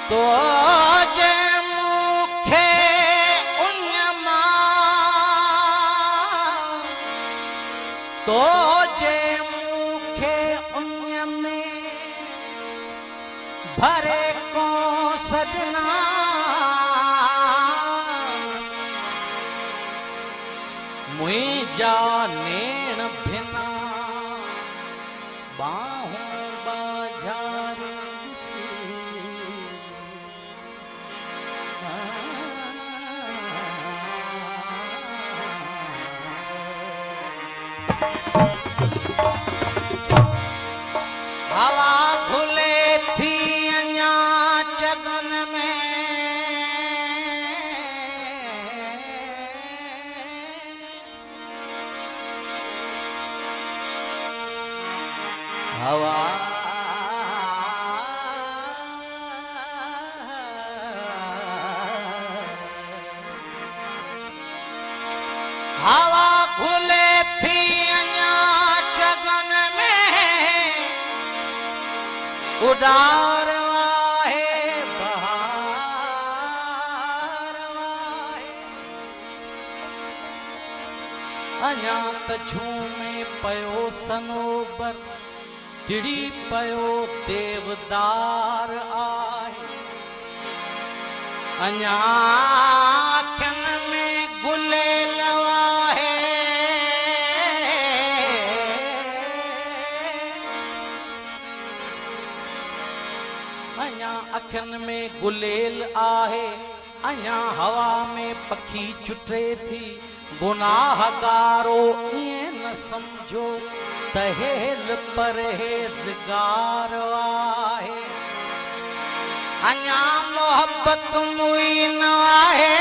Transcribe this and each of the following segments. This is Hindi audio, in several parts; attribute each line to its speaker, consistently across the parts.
Speaker 1: तो जे मुखे उन्यमा तो जे मुखे उन्य में भरे को सजना मुझा नेण भिना बाहों बाजार हवा खुले थी अञा चगन में हवा हवा खुले थी अञा चगन में उडार वाहे बहार वाहे अञा त झूमे पयो सनोबर टिड़ी पयो देवदार आहे अञा अखियुनि में गुलेल वाहे अञा अखियुनि में गुलेल आहे अञा हवा में पखी चुटे थी गुनाहगारो ईअं न समझो तहेल परहेज़गार आहे अञा मोहब्बत मुई न आहे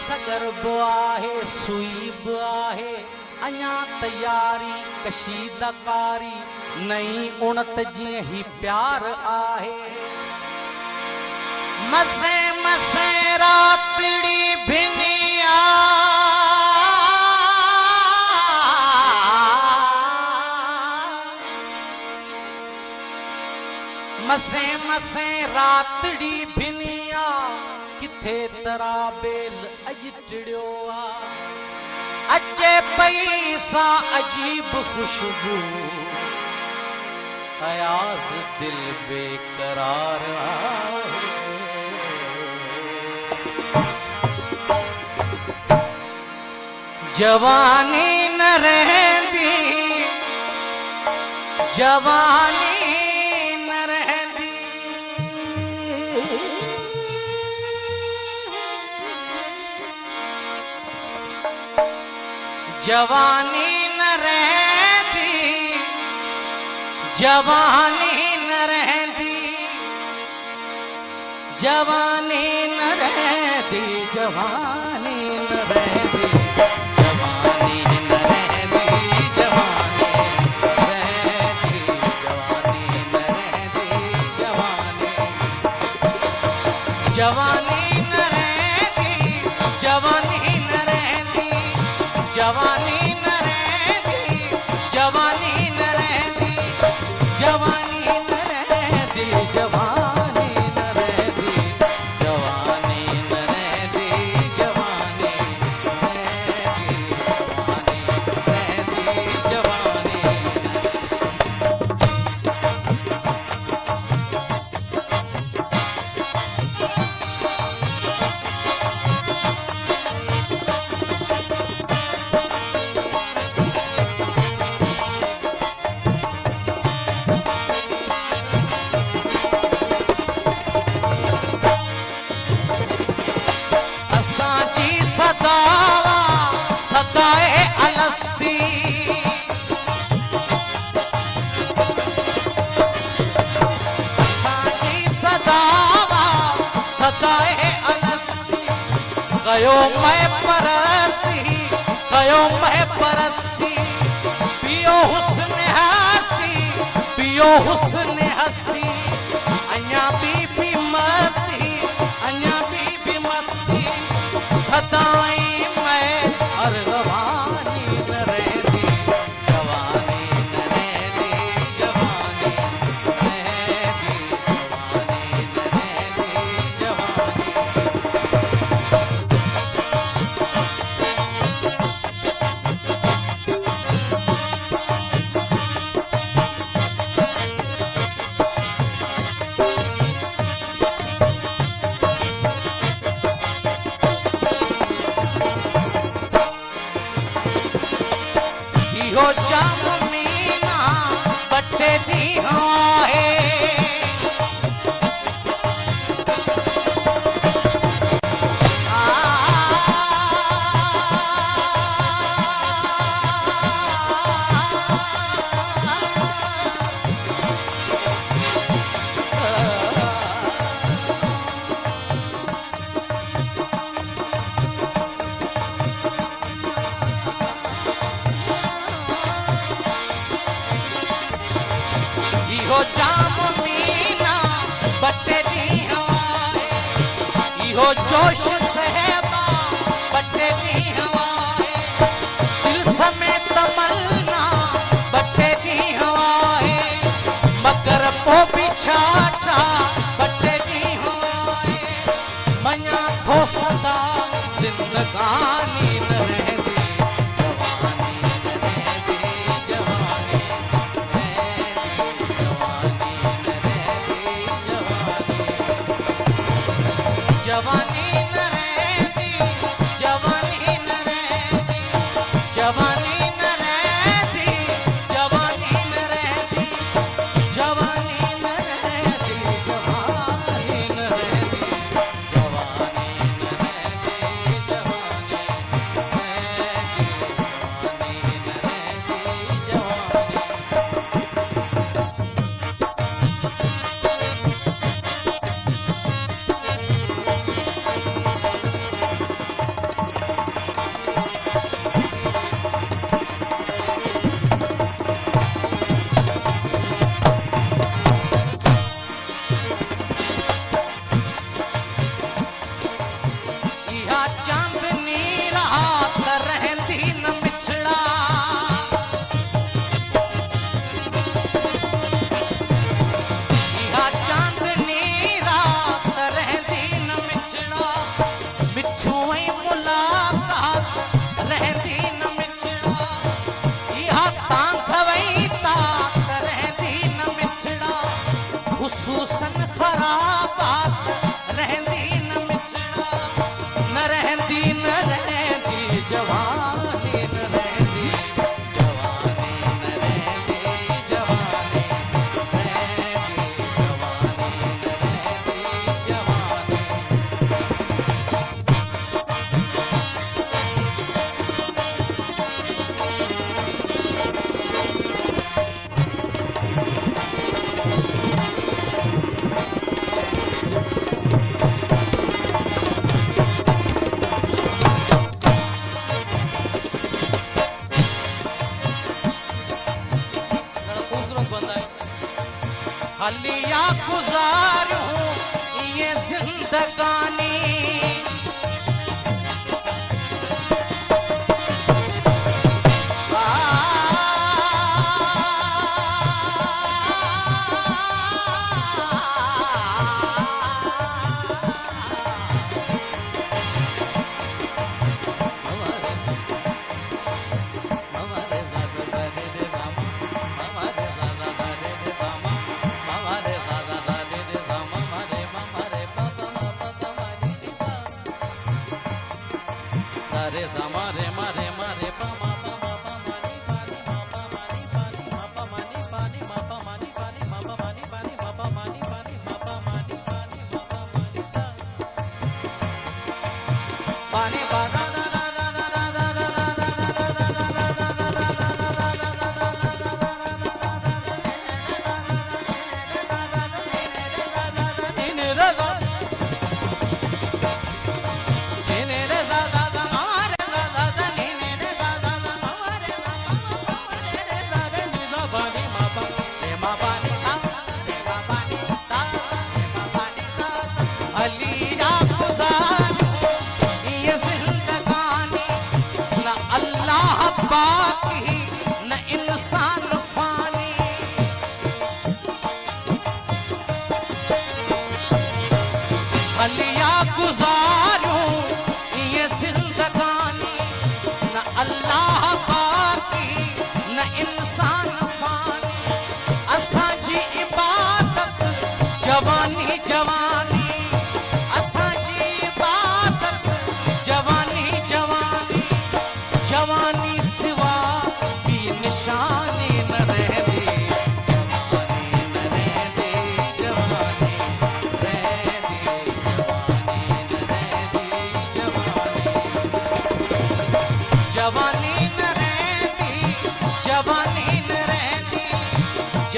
Speaker 1: सगर बि आहे सुई बि आहे अञा तयारी कशीदकारी नई उणत जीअं ही प्यार आहे मसे मसे रातड़ी भिनिया मसे मसे रातड़ी भिनिया किथे तराबेल अज टिड़ियो आ अचे पई सा अजीब खुशबू अयाज दिल बेकरार आहे जवानी न रहंदी जवानी न रहंदी जवानी न रहंदी जवानी न रहंदी जवानी न रहंदी जवानी न रहंदी जवानी न रहंदी जवानी न रहंदी जवानी न रहंदी जवानी न रहंदी जवानी न रहंदी जवानी न रहंदी जवानी न रहंदी जवानी कयो मैं परस्ती, कयो मैं परस्ती, पियो हुस्न हस्ती, पियो हुस्न हस्ती, अञा भी मस्ती, अञा भी मस्ती, सदाई मैं हर रवानी न रहती, जवानी न रहती, जवानी न रहती, जवानी न रहती, जवानी। इहो जाम मीना बटे दी है, इहो जाम मीना बटे दी हवाए, इहो जोश सहबा बटे दी हवाए, दिल समेत तमन्ना बटे दी हवाए, मगर पो भी छा बटे दी हवाए, मञा थो सदा जिंदगानी न रहंदी, जवानी न रहंदी, जवानी जवानी न रहती, जवानी न रहती, जवानी न रहती, जवानी न रहती, जवानी न रहती, जवानी न रहती, जवानी न रहती, जवानी चांदनी रात रहंदी न मिछड़ा, इहा चांदनी रात रहंदी न मिछड़ा, मिठू ऐं मुलाकात रहंदी न मिछड़ा, इहा तांघवई तात रहंदी न मिछड़ा, ख़ुसूसन ख़राबात रहंदी न मिछड़ा, न रहंदी न रहंदी, जवानी न रहंदी, जवानी न रहंदी, जवानी न रहंदी, जवानी न रहंदी, जवानी। हलिया गुजारूं ये जिंदगानी,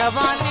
Speaker 1: जवान